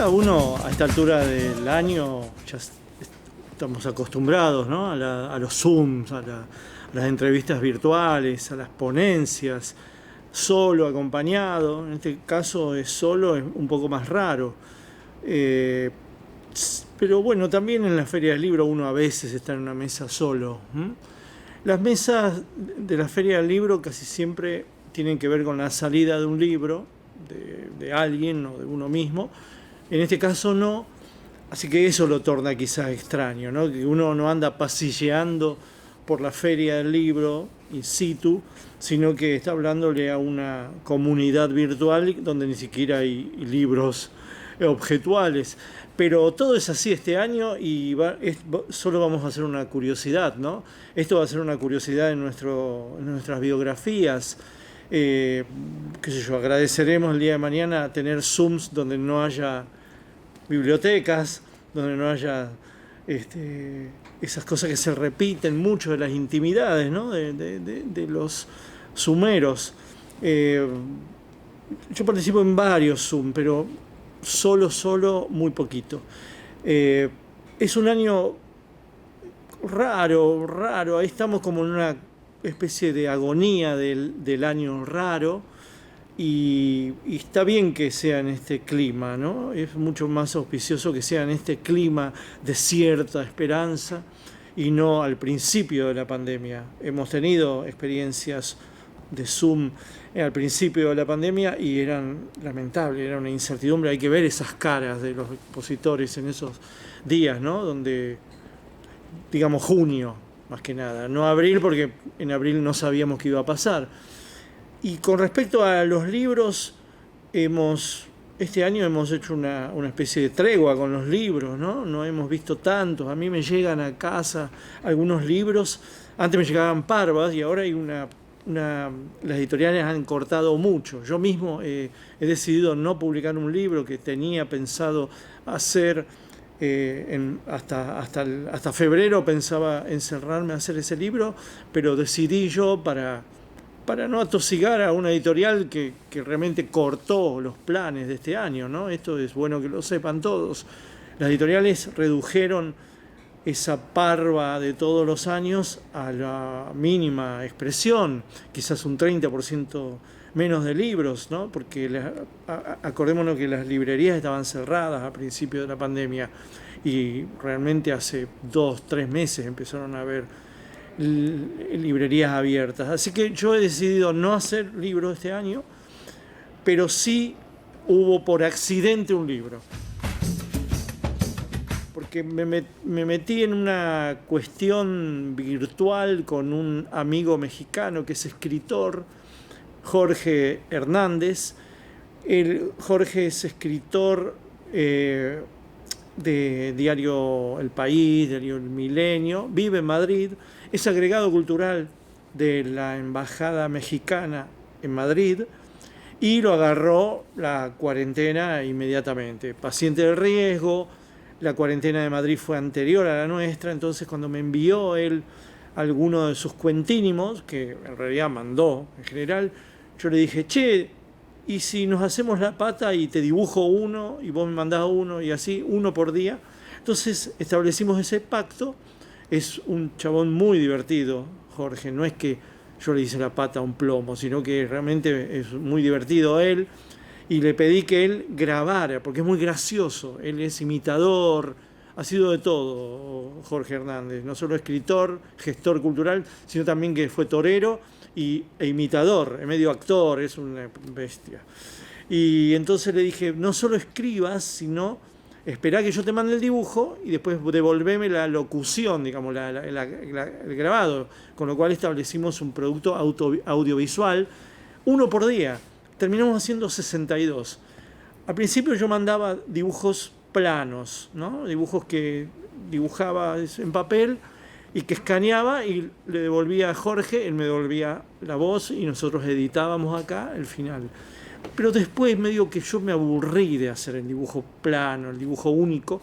realidad uno a esta altura del año ya estamos acostumbrados, ¿no? A los Zooms, a las entrevistas virtuales, a las ponencias, solo, acompañado. En este caso es solo, es un poco más raro. Eh, pero bueno, también en la Feria del Libro uno a veces está en una mesa solo. Las mesas de la Feria del Libro casi siempre tienen que ver con la salida de un libro, de alguien o de uno mismo. En este caso no, así que eso lo torna quizás extraño, ¿no? Que uno no anda pasilleando por la Feria del Libro in situ, sino que está hablándole a una comunidad virtual donde ni siquiera hay libros objetuales. Pero todo es así este año y solo vamos a hacer una curiosidad, ¿no? Esto va a ser una curiosidad en nuestras biografías. Qué sé yo, agradeceremos el día de mañana tener Zooms donde no haya bibliotecas, donde no haya esas cosas que se repiten mucho de las intimidades, ¿no? de los sumeros. Yo participo en varios Zoom, pero solo, muy poquito. Es un año raro, ahí estamos como en una especie de agonía del año raro. Y está bien que sea en este clima, ¿no? Es mucho más auspicioso que sea en este clima de cierta esperanza y no al principio de la pandemia. Hemos tenido experiencias de Zoom al principio de la pandemia y eran lamentables, era una incertidumbre. Hay que ver esas caras de los expositores en esos días, ¿no? Donde, digamos, junio, más que nada, no abril, porque en abril no sabíamos qué iba a pasar. Y con respecto a los libros, este año hemos hecho una especie de tregua con los libros, ¿no? No hemos visto tantos. A mí me llegan a casa algunos libros. Antes me llegaban parvas y ahora hay las editoriales han cortado mucho. Yo mismo he decidido no publicar un libro que tenía pensado hacer. Hasta febrero pensaba encerrarme a hacer ese libro, pero decidí yo para no atosigar a una editorial que realmente cortó los planes de este año, ¿no? Esto es bueno que lo sepan todos. Las editoriales redujeron esa parva de todos los años a la mínima expresión, quizás un 30% menos de libros, ¿no? Porque acordémonos que las librerías estaban cerradas a principio de la pandemia y realmente hace 2-3 meses empezaron a haber librerías abiertas. Así que yo he decidido no hacer libros este año, pero sí hubo por accidente un libro. Porque me metí en una cuestión virtual con un amigo mexicano que es escritor, Jorge Hernández. Jorge es escritor de Diario El País, Diario El Milenio, vive en Madrid, es agregado cultural de la Embajada Mexicana en Madrid y lo agarró la cuarentena inmediatamente. Paciente de riesgo, la cuarentena de Madrid fue anterior a la nuestra, entonces cuando me envió él alguno de sus cuentínimos, que en realidad mandó en general, yo le dije, che, ¿y si nos hacemos la pata y te dibujo uno y vos me mandás uno y así, uno por día? Entonces establecimos ese pacto. Es un chabón muy divertido, Jorge, no es que yo le hice la pata a un plomo, sino que realmente es muy divertido él. Y le pedí que él grabara, porque es muy gracioso, él es imitador, ha sido de todo Jorge Hernández, no solo escritor, gestor cultural, sino también que fue torero e imitador, medio actor, es una bestia. Y entonces le dije, no solo escribas, sino esperá que yo te mande el dibujo y después devolveme la locución, digamos, el grabado, con lo cual establecimos un producto audiovisual, uno por día. Terminamos haciendo 62. Al principio yo mandaba dibujos planos, ¿no? Dibujos que dibujaba en papel y que escaneaba y le devolvía a Jorge, él me devolvía la voz y nosotros editábamos acá el final. Pero después medio que yo me aburrí de hacer el dibujo plano, el dibujo único,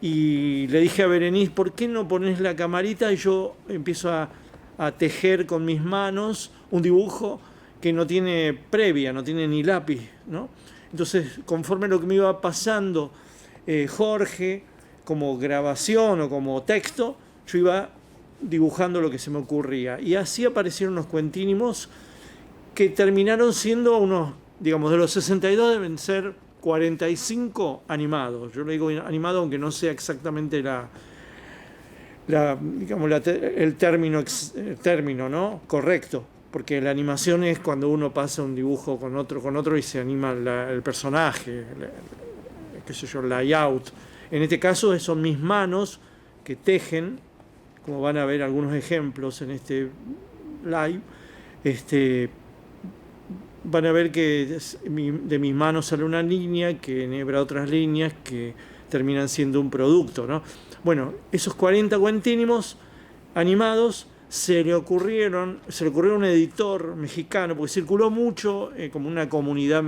y le dije a Berenice, ¿por qué no pones la camarita y yo empiezo a tejer con mis manos un dibujo que no tiene previa, no tiene ni lápiz, ¿no? Entonces, conforme lo que me iba pasando Jorge, como grabación o como texto, yo iba dibujando lo que se me ocurría. Y así aparecieron unos cuentínimos que terminaron siendo unos, digamos, de los 62 deben ser 45 animados. Yo le digo animado aunque no sea exactamente digamos, el término, ¿no? Correcto. Porque la animación es cuando uno pasa un dibujo con otro y se anima el personaje, qué sé yo, el layout. En este caso son mis manos que tejen, como van a ver algunos ejemplos en este live. Van a ver que de mis manos sale una línea que enhebra otras líneas que terminan siendo un producto, ¿no? Bueno, esos 40 cuentínimos animados se le ocurrió a un editor mexicano, porque circuló mucho como una comunidad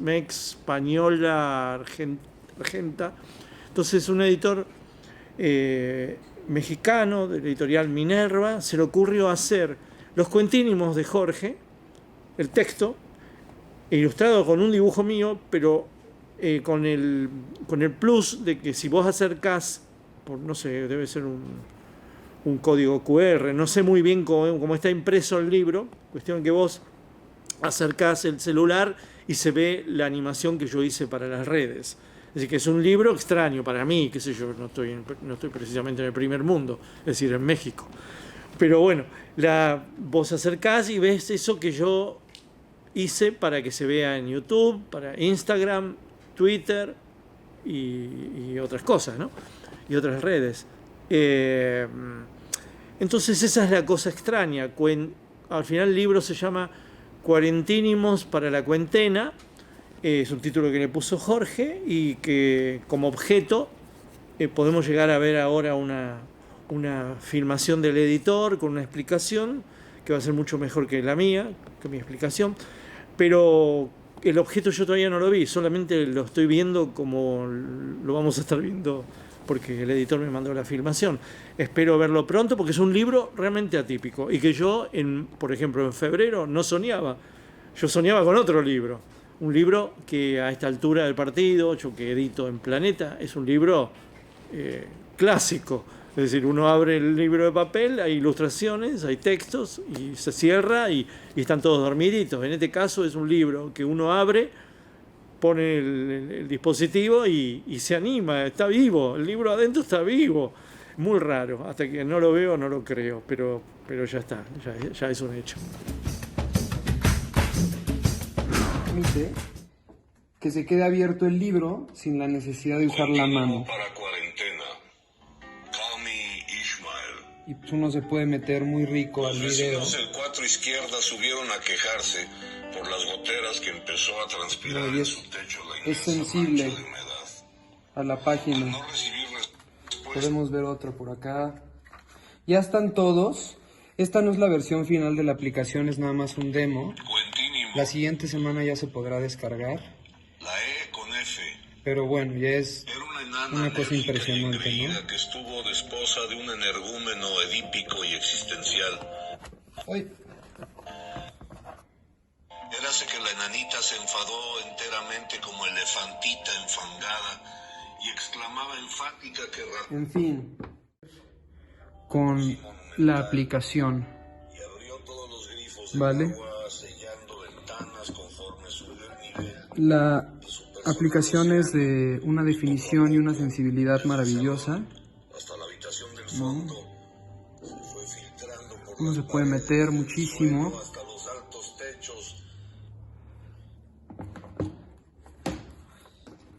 española, argenta. Entonces un editor mexicano de la editorial Minerva se le ocurrió hacer los cuentínimos de Jorge, el texto, ilustrado con un dibujo mío, pero con el plus de que si vos acercás, no sé, debe ser un código QR, no sé muy bien cómo está impreso el libro, cuestión que vos acercás el celular y se ve la animación que yo hice para las redes. Es decir, que es un libro extraño para mí, qué sé yo, no estoy precisamente en el primer mundo, es decir, en México. Pero bueno, vos acercás y ves eso que yo hice para que se vea en YouTube, para Instagram, Twitter y otras cosas, ¿no? Y otras redes. Entonces esa es la cosa extraña. Al final el libro se llama Cuarentínimos para la cuarentena. Es un título que le puso Jorge y que como objeto podemos llegar a ver ahora una filmación del editor con una explicación que va a ser mucho mejor que la mía, que mi explicación. Pero el objeto yo todavía no lo vi, solamente lo estoy viendo como lo vamos a estar viendo porque el editor me mandó la filmación. Espero verlo pronto porque es un libro realmente atípico y que yo, por ejemplo, en febrero no soñaba. Yo soñaba con otro libro. Un libro que a esta altura del partido, yo que edito en Planeta, es un libro clásico. Es decir, uno abre el libro de papel, hay ilustraciones, hay textos y se cierra y están todos dormiditos. En este caso es un libro que uno abre, pone el dispositivo y se anima, está vivo, el libro adentro está vivo. Muy raro, hasta que no lo veo no lo creo, pero ya está, ya es un hecho. Permite que se quede abierto el libro sin la necesidad de usar la mano. Para cuarentena. Cami Ishmael. Y pues uno se puede meter muy rico al video. Los vecinos del 4 izquierda subieron a quejarse por las goteras que empezó a transpirar en su techo la es sensible mancha de humedad. a la página. Al no recibir respuesta, Podemos ver otro por acá. Ya están todos. Esta no es la versión final de la aplicación, es nada más un demo. Cuentínimo. La siguiente semana ya se podrá descargar. La E con F. Pero bueno, ya es Era una enana una cosa enérgica impresionante, y engreída ¿no? que estuvo de esposa de un energúmeno edípico y existencial. Ay. Érase que la enanita se enfadó enteramente como elefantita enfangada y exclamaba enfática que En fin, con la aplicación, y abrió todos los grifos de ¿vale? agua, sellando ventanas conforme subió el nivel. La aplicación es de una definición y una sensibilidad maravillosa. Hasta la habitación del fondo se fue filtrando por Uno las se puede paredes meter del muchísimo. suelo hasta los altos techos.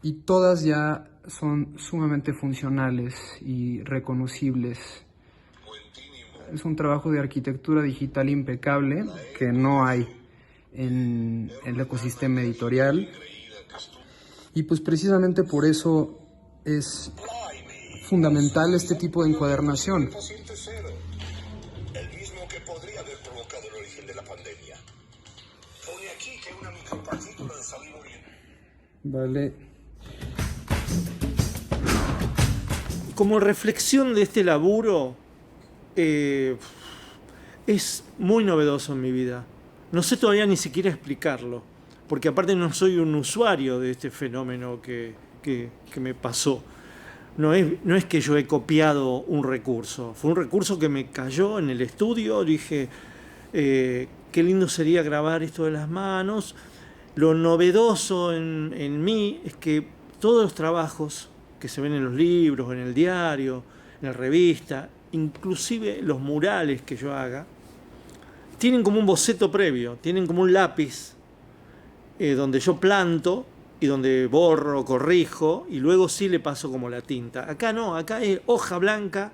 Y todas ya son sumamente funcionales y reconocibles. Cuentínimo. Es un trabajo de arquitectura digital impecable que no hay en el ecosistema editorial. Y pues precisamente por eso es fundamental este tipo de encuadernación. Paciente cero, el mismo que podría haber provocado el origen de la pandemia. Pone aquí que una micropartícula de saliva Vale. Como reflexión de este laburo, es muy novedoso en mi vida. No sé todavía ni siquiera explicarlo, porque aparte no soy un usuario de este fenómeno que que me pasó. No es que yo he copiado un recurso, fue un recurso que me cayó en el estudio. Dije, qué lindo sería grabar esto de las manos. Lo novedoso en mí es que todos los trabajos que se ven en los libros, en el diario, en la revista, inclusive los murales que yo haga, tienen como un boceto previo, tienen como un lápiz donde yo planto y donde borro, corrijo, y luego sí le paso como la tinta. Acá no, acá es hoja blanca,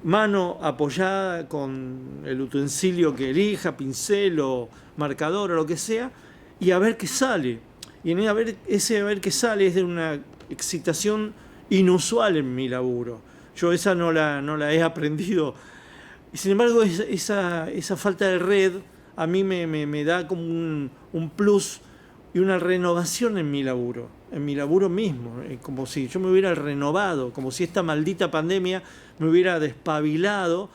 mano apoyada con el utensilio que elija, pincel o marcador o lo que sea, y a ver qué sale. Y ese a ver qué sale es de una excitación inusual en mi laburo. Yo esa no la he aprendido. Y sin embargo, esa falta de red a mí me da como un plus y una renovación en mi laburo mismo, como si yo me hubiera renovado, como si esta maldita pandemia me hubiera despabilado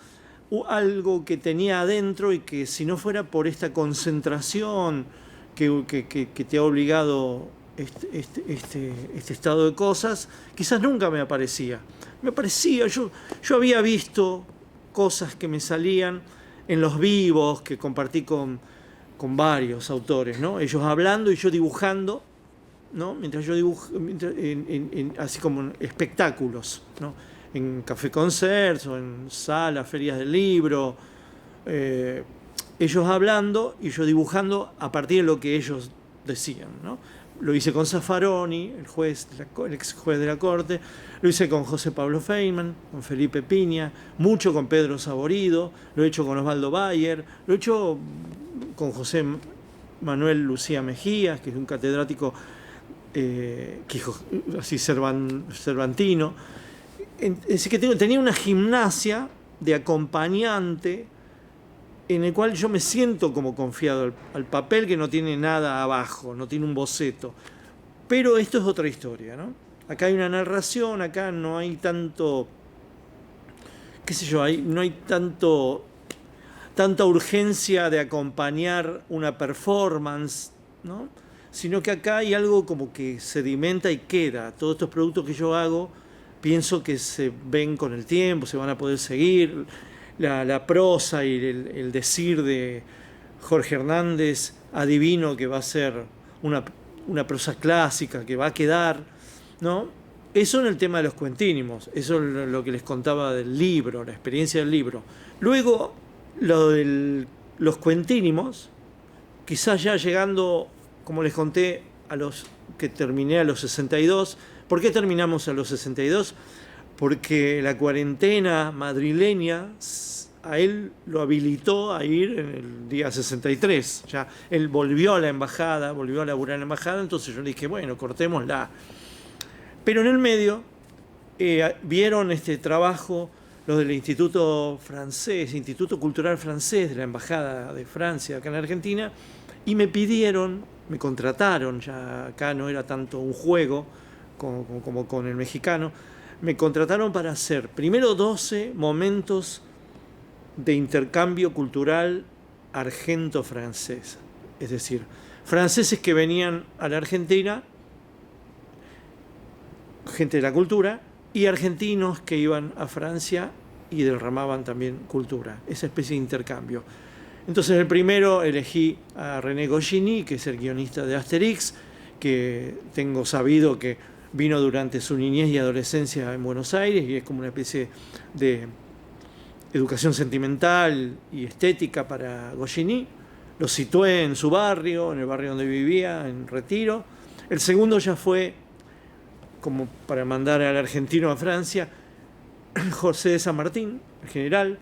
algo que tenía adentro y que si no fuera por esta concentración que te ha obligado este estado de cosas, quizás nunca me aparecía. Yo había visto cosas que me salían en los vivos que compartí con varios autores, ¿no? Ellos hablando y yo dibujando, ¿no? Mientras yo dibujo, así como en espectáculos, ¿no? En café concerts o en salas, ferias del libro, ellos hablando y yo dibujando a partir de lo que ellos decían, ¿no? Lo hice con Zaffaroni, el ex juez de la Corte, lo hice con José Pablo Feynman, con Felipe Piña, mucho con Pedro Saborido, lo he hecho con Osvaldo Bayer, lo he hecho con José Manuel Lucía Mejías, que es un catedrático así cervantino. Es que tenía una gimnasia de acompañante en el cual yo me siento como confiado al papel que no tiene nada abajo, no tiene un boceto. Pero esto es otra historia, ¿no? Acá hay una narración, acá no hay tanto, qué sé yo, no hay tanta urgencia de acompañar una performance, ¿no? Sino que acá hay algo como que sedimenta y queda. Todos estos productos que yo hago, pienso que se ven con el tiempo, se van a poder seguir. La prosa y el decir de Jorge Hernández, adivino que va a ser una prosa clásica, que va a quedar, ¿no? Eso en el tema de los cuentínimos, eso es lo que les contaba del libro, la experiencia del libro. Luego, lo de los cuentínimos, quizás ya llegando, como les conté, que terminé a los 62. ¿Por qué terminamos a los 62? Porque la cuarentena madrileña a él lo habilitó a ir en el día 63. Ya él volvió a la embajada, volvió a laburar en la embajada, entonces yo le dije, bueno, cortémosla. Pero en el medio vieron este trabajo los del Instituto Cultural Francés de la Embajada de Francia acá en Argentina, y me contrataron, ya acá no era tanto un juego como con el mexicano, me contrataron para hacer primero 12 momentos de intercambio cultural argento-francés. Es decir, franceses que venían a la Argentina, gente de la cultura, y argentinos que iban a Francia y derramaban también cultura, esa especie de intercambio. Entonces el primero elegí a René Goscinny, que es el guionista de Asterix, que tengo sabido que vino durante su niñez y adolescencia en Buenos Aires y es como una especie de educación sentimental y estética para Goscinny. Lo situé en su barrio, en el barrio donde vivía, en Retiro. El segundo ya fue, como para mandar al argentino a Francia, José de San Martín, el general,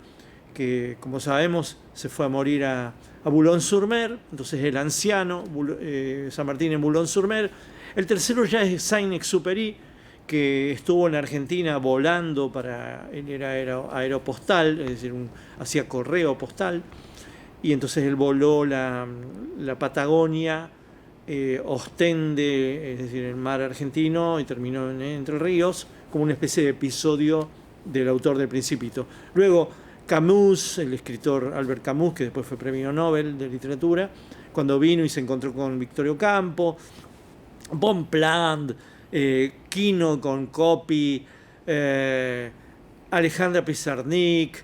que como sabemos se fue a morir a Boulogne-sur-Mer, entonces el anciano San Martín en Boulogne-sur-Mer. El tercero ya es Saint-Exupéry, que estuvo en Argentina volando él era aeropostal, es decir, hacía correo postal, y entonces él voló la Patagonia, Ostende, es decir, el mar argentino, y terminó en Entre Ríos, como una especie de episodio del autor del Principito. Luego Camus, el escritor Albert Camus, que después fue premio Nobel de literatura, cuando vino y se encontró con Victorio Campo, Bonpland, Kino con Copy, Alejandra Pizarnik,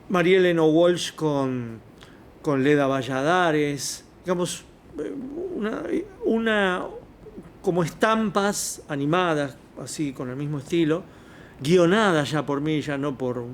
Marielena Walsh con Leda Valladares, digamos, una como estampas animadas, así con el mismo estilo, guionadas ya por mí, ya no por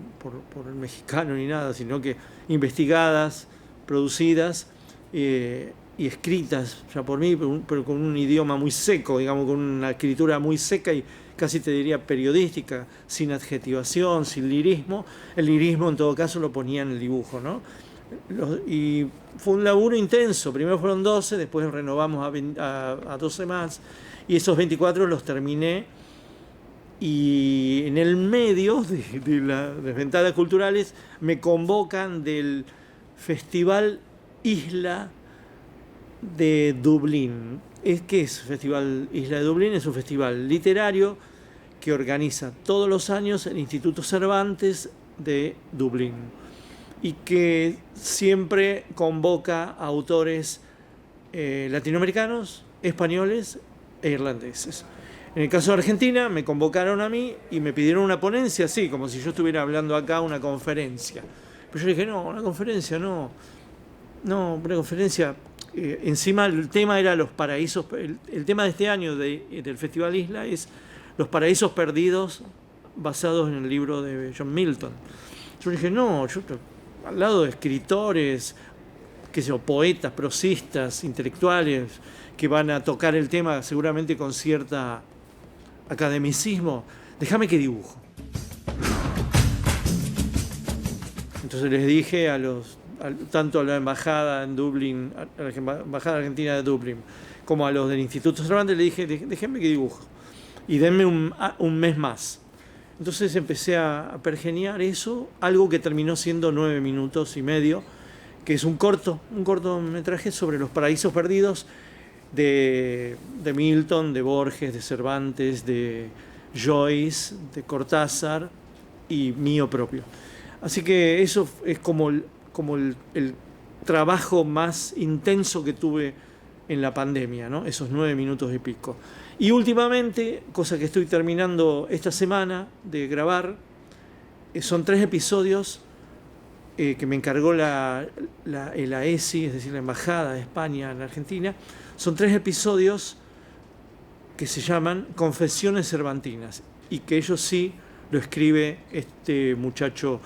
el mexicano ni nada, sino que investigadas, producidas y escritas ya por mí, pero con un idioma muy seco, digamos, con una escritura muy seca y casi te diría periodística, sin adjetivación, sin lirismo. El lirismo en todo caso lo ponía en el dibujo, ¿no? Y fue un laburo intenso. Primero fueron 12, después renovamos a 12 más, y esos 24 los terminé. Y en el medio de las ventanas culturales me convocan del Festival Isla de Dublín. ¿Qué es Festival Isla de Dublín? Es un festival literario que organiza todos los años el Instituto Cervantes de Dublín y que siempre convoca a autores latinoamericanos, españoles e irlandeses. En el caso de Argentina me convocaron a mí y me pidieron una ponencia, así como si yo estuviera hablando acá, una conferencia. Pero yo dije, no, una conferencia no, una conferencia. Encima el tema era los paraísos, el tema de este año del Festival Isla es los paraísos perdidos basados en el libro de John Milton. Yo dije, no, yo al lado de escritores, qué sé yo, poetas, prosistas, intelectuales, que van a tocar el tema seguramente con cierta academicismo, déjame que dibujo. Entonces les dije tanto a la embajada en Dublín, a la embajada argentina de Dublín, como a los del Instituto Cervantes, le dije, déjenme que dibujo y denme un mes más. Entonces empecé a pergeniar eso, algo que terminó siendo 9 minutos y medio, que es un cortometraje sobre los paraísos perdidos de Milton, de Borges, de Cervantes, de Joyce, de Cortázar y mío propio. Así que eso es como el trabajo más intenso que tuve en la pandemia, ¿no? Esos 9 minutos y pico. Y últimamente, cosa que estoy terminando esta semana de grabar, son 3 episodios que me encargó el AESI, es decir, la Embajada de España en Argentina. Son 3 episodios que se llaman Confesiones Cervantinas y que ellos sí lo escribe este muchacho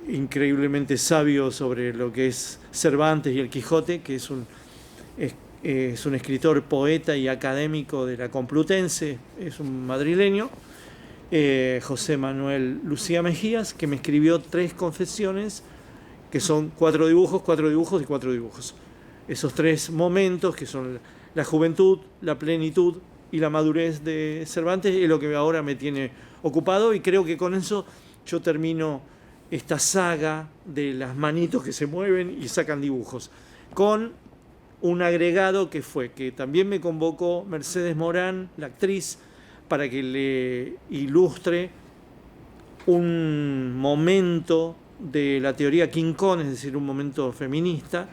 increíblemente sabio sobre lo que es Cervantes y el Quijote, que es un escritor, poeta y académico de la Complutense, es un madrileño, José Manuel Lucía Mejías, que me escribió 3 confesiones, que son 4 dibujos y 4 dibujos. Esos 3 momentos, que son la juventud, la plenitud y la madurez de Cervantes, es lo que ahora me tiene ocupado, y creo que con eso yo termino esta saga de las manitos que se mueven y sacan dibujos, con un agregado que fue que también me convocó Mercedes Morán, la actriz, para que le ilustre un momento de la teoría King Kong, es decir, un momento feminista.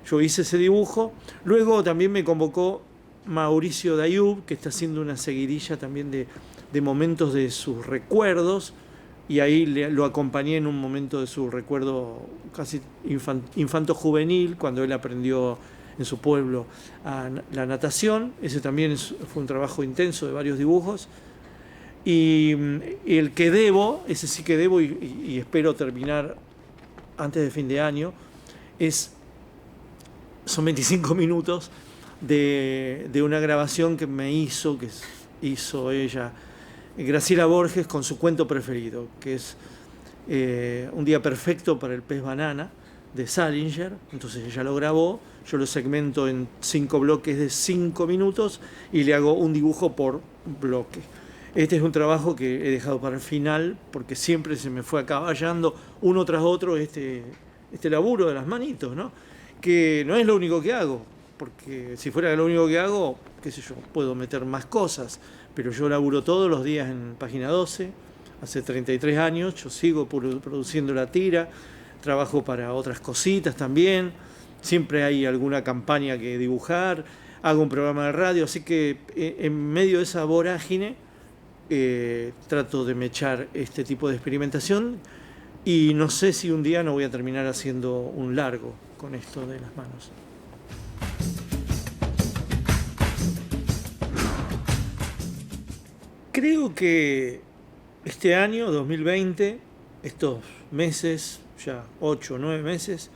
Yo hice ese dibujo. Luego también me convocó Mauricio Dayub, que está haciendo una seguidilla también de momentos de sus recuerdos, y ahí lo acompañé en un momento de su recuerdo casi infanto-juvenil, cuando él aprendió en su pueblo la natación. Ese también fue un trabajo intenso de varios dibujos. Y el que debo, ese sí que debo y espero terminar antes de fin de año, son 25 minutos de una grabación que hizo ella, Graciela Borges, con su cuento preferido, que es Un día perfecto para el pez banana, de Salinger. Entonces ella lo grabó, yo lo segmento en 5 bloques de 5 minutos y le hago un dibujo por bloque. Este es un trabajo que he dejado para el final porque siempre se me fue acaballando uno tras otro este laburo de las manitos, ¿no? Que no es lo único que hago, porque si fuera lo único que hago, qué sé yo, puedo meter más cosas, pero yo laburo todos los días en Página 12, hace 33 años, yo sigo produciendo la tira, trabajo para otras cositas también, siempre hay alguna campaña que dibujar, hago un programa de radio, así que en medio de esa vorágine trato de mechar este tipo de experimentación y no sé si un día no voy a terminar haciendo un largo con esto de las manos. Creo que este año, 2020, estos meses, ya 8 o 9 meses,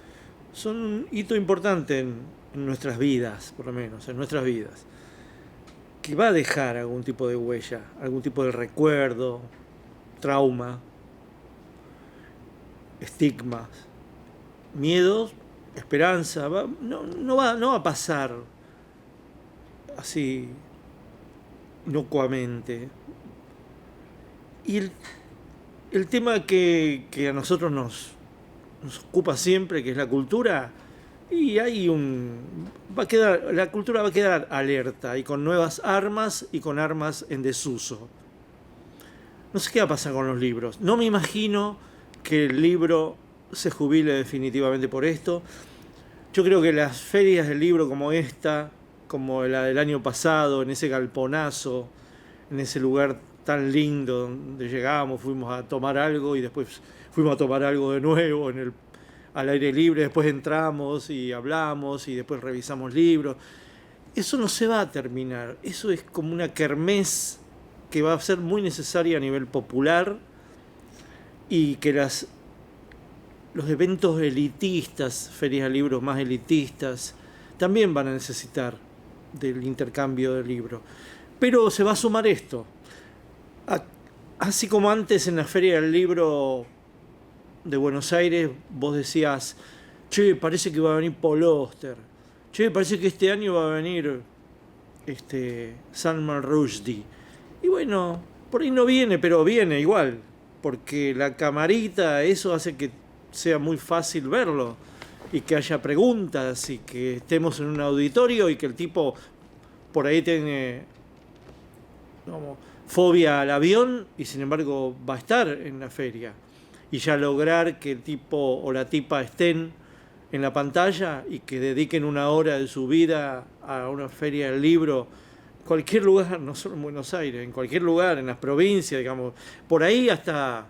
son un hito importante en nuestras vidas, por lo menos, en nuestras vidas, que va a dejar algún tipo de huella, algún tipo de recuerdo, trauma, estigmas, miedos, esperanza. No va a pasar así inocuamente. Y el tema que a nosotros nos ocupa siempre, que es la cultura, y la cultura va a quedar alerta y con nuevas armas y con armas en desuso. No sé qué va a pasar con los libros. No me imagino que el libro se jubile definitivamente por esto. Yo creo que las ferias del libro como esta, como la del año pasado, en ese galponazo, en ese lugar tan lindo donde llegábamos, fuimos a tomar algo y después fuimos a tomar algo de nuevo al aire libre, después entramos y hablamos y después revisamos libros. Eso no se va a terminar, eso es como una kermés que va a ser muy necesaria a nivel popular y que los eventos elitistas, ferias de libros más elitistas, también van a necesitar del intercambio de libros. Pero se va a sumar esto. Así como antes en la Feria del Libro de Buenos Aires vos decías, che, parece que va a venir Paul Auster, che, parece que este año va a venir Salman Rushdie. Y bueno, por ahí no viene, pero viene igual, porque la camarita, eso hace que sea muy fácil verlo y que haya preguntas y que estemos en un auditorio y que el tipo por ahí tiene como fobia al avión y sin embargo va a estar en la feria y ya lograr que el tipo o la tipa estén en la pantalla y que dediquen una hora de su vida a una feria del libro, cualquier lugar, no solo en Buenos Aires, en cualquier lugar, en las provincias, digamos, por ahí hasta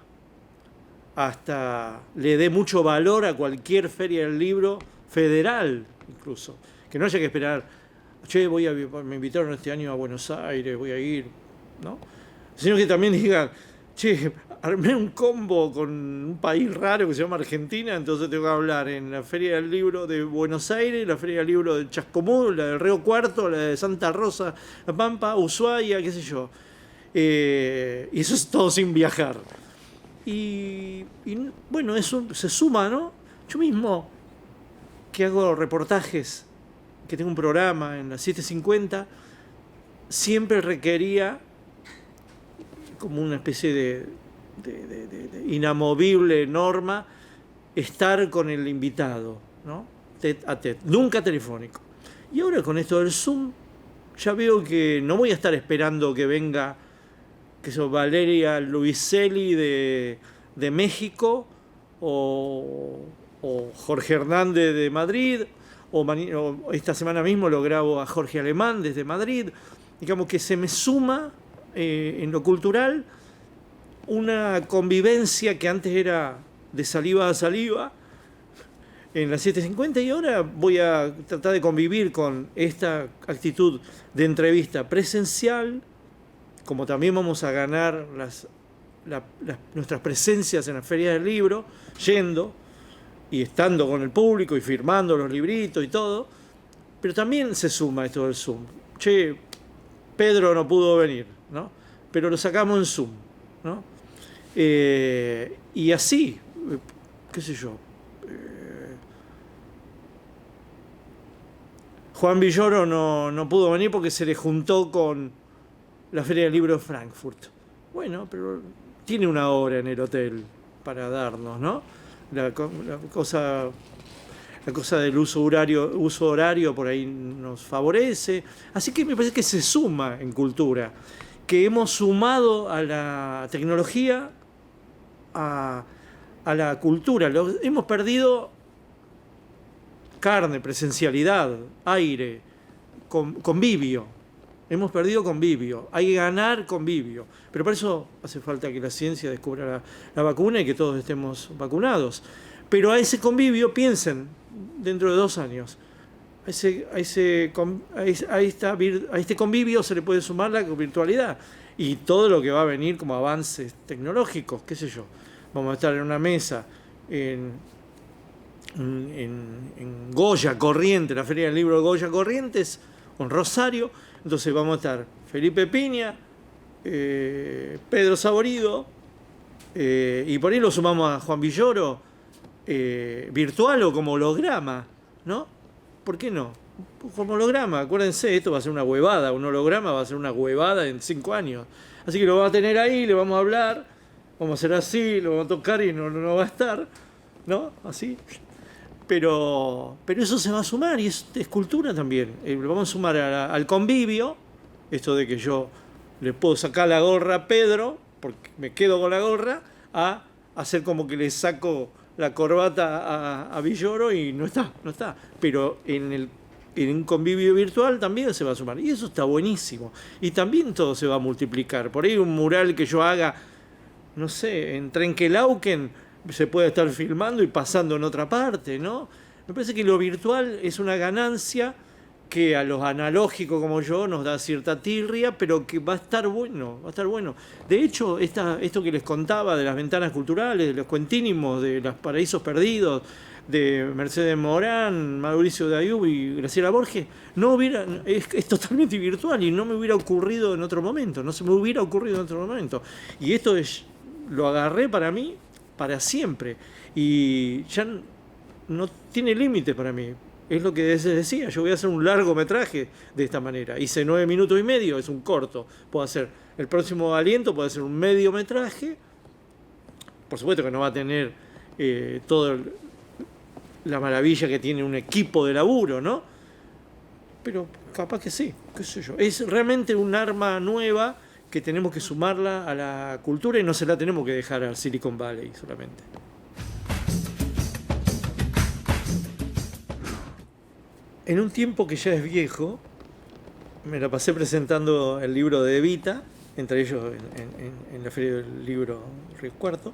le dé mucho valor a cualquier feria del libro federal incluso, que no haya que esperar, che, me invitaron este año a Buenos Aires, voy a ir, ¿no? Sino que también digan, che, armé un combo con un país raro que se llama Argentina, entonces tengo que hablar en la Feria del Libro de Buenos Aires, la Feria del Libro de Chascomús, la del Río Cuarto, la de Santa Rosa, La Pampa, Ushuaia, qué sé yo. Y eso es todo sin viajar. Y bueno, eso se suma, ¿no? Yo mismo, que hago reportajes, que tengo un programa en las 7:50, siempre requería como una especie de inamovible norma estar con el invitado, ¿no? Tete a tete, nunca telefónico. Y ahora con esto del Zoom ya veo que no voy a estar esperando que venga Valeria Luiselli de México o Jorge Hernández de Madrid o esta semana mismo lo grabo a Jorge Alemán desde Madrid. Digamos que se me suma en lo cultural una convivencia que antes era de saliva a saliva en las 7:50 y ahora voy a tratar de convivir con esta actitud de entrevista presencial, como también vamos a ganar nuestras presencias en las ferias del libro, yendo y estando con el público y firmando los libritos y todo, pero también se suma esto del Zoom. Che, Pedro no pudo venir, ¿no? Pero lo sacamos en Zoom, ¿no? Y así, qué sé yo. Juan Villoro no pudo venir porque se le juntó con la Feria del Libro de Frankfurt. Bueno, pero tiene una hora en el hotel para darnos, ¿no? La cosa del uso horario por ahí nos favorece. Así que me parece que se suma en cultura, que hemos sumado a la tecnología, a la cultura. Hemos perdido carne, presencialidad, aire, convivio. Hemos perdido convivio, hay que ganar convivio. Pero para eso hace falta que la ciencia descubra la vacuna y que todos estemos vacunados. Pero a ese convivio, piensen, dentro de 2 años, a este convivio se le puede sumar la virtualidad y todo lo que va a venir como avances tecnológicos, qué sé yo. Vamos a estar en una mesa en Goya Corrientes, la Feria del Libro de Goya Corrientes, o en Rosario. Entonces vamos a estar Felipe Piña, Pedro Saborido, y por ahí lo sumamos a Juan Villoro, virtual o como holograma, ¿no? ¿Por qué no? Como holograma, acuérdense, esto va a ser una huevada, un holograma va a ser una huevada en 5 años. Así que lo va a tener ahí, le vamos a hablar, vamos a hacer así, lo vamos a tocar y no va a estar, ¿no? Así. Pero eso se va a sumar y es cultura también. Lo vamos a sumar al convivio, esto de que yo le puedo sacar la gorra a Pedro, porque me quedo con la gorra, a hacer como que le saco la corbata a Villoro y no está. Pero en un convivio virtual también se va a sumar. Y eso está buenísimo. Y también todo se va a multiplicar. Por ahí un mural que yo haga, no sé, en Trenquelauquen, se puede estar filmando y pasando en otra parte, ¿no? Me parece que lo virtual es una ganancia que a los analógicos como yo nos da cierta tirria, pero que va a estar bueno, De hecho, esto que les contaba de las ventanas culturales, de los cuentínimos, de los paraísos perdidos, de Mercedes Morán, Mauricio de Ayub y Graciela Borges, es totalmente virtual y no me hubiera ocurrido en otro momento, no se me hubiera ocurrido en otro momento. Y esto lo agarré para mí, para siempre, y ya no tiene límite para mí. Es lo que decía, yo voy a hacer un largometraje de esta manera. Hice 9 minutos y medio, es un corto. Puedo hacer el próximo aliento, puedo hacer un mediometraje. Por supuesto que no va a tener toda la maravilla que tiene un equipo de laburo, ¿no? Pero capaz que sí, qué sé yo. Es realmente un arma nueva que tenemos que sumarla a la cultura y no se la tenemos que dejar al Silicon Valley solamente. En un tiempo que ya es viejo, me la pasé presentando el libro de Evita, entre ellos en la Feria del Libro Río Cuarto,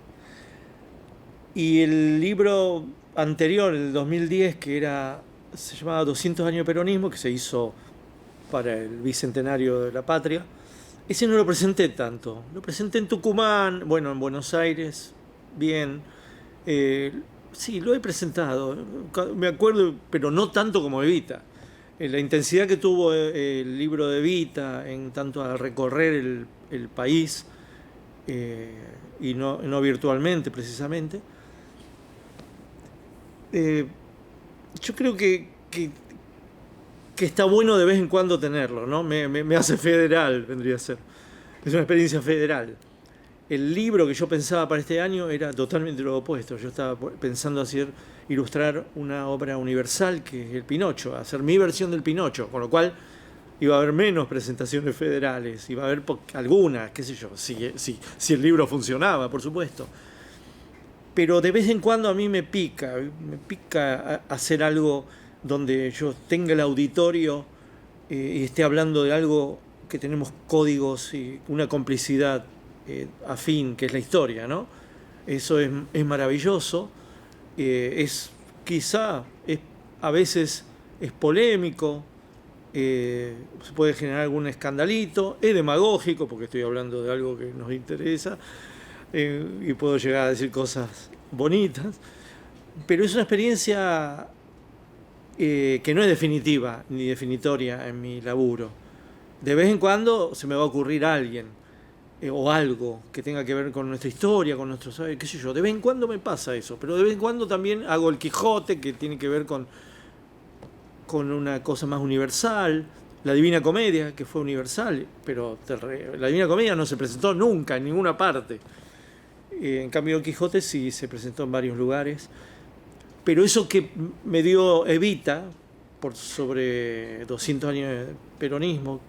y el libro anterior, el 2010, que se llamaba 200 años de peronismo, que se hizo para el Bicentenario de la Patria. Ese no lo presenté tanto, lo presenté en Tucumán, bueno, en Buenos Aires, bien. Sí, lo he presentado, me acuerdo, pero no tanto como Evita. La intensidad que tuvo el libro de Evita en tanto a recorrer el país, y no virtualmente precisamente. Yo creo que está bueno de vez en cuando tenerlo, ¿no? Me hace federal, vendría a ser. Es una experiencia federal. El libro que yo pensaba para este año era totalmente lo opuesto. Yo estaba pensando ilustrar una obra universal, que es el Pinocho, hacer mi versión del Pinocho, con lo cual iba a haber menos presentaciones federales, iba a haber algunas, qué sé yo, si el libro funcionaba, por supuesto. Pero de vez en cuando a mí me pica hacer algo donde yo tenga el auditorio y esté hablando de algo que tenemos códigos y una complicidad afín, que es la historia, ¿no? Eso es maravilloso, a veces es polémico, se puede generar algún escandalito, es demagógico porque estoy hablando de algo que nos interesa, y puedo llegar a decir cosas bonitas, pero es una experiencia que no es definitiva ni definitoria en mi laburo. De vez en cuando se me va a ocurrir alguien o algo que tenga que ver con nuestra historia, con nuestro saber, qué sé yo. De vez en cuando me pasa eso, pero de vez en cuando también hago el Quijote, que tiene que ver con una cosa más universal. La Divina Comedia, que fue universal, pero la Divina Comedia no se presentó nunca en ninguna parte. En cambio, el Quijote sí se presentó en varios lugares. Pero eso que me dio Evita, por sobre 200 años de peronismo,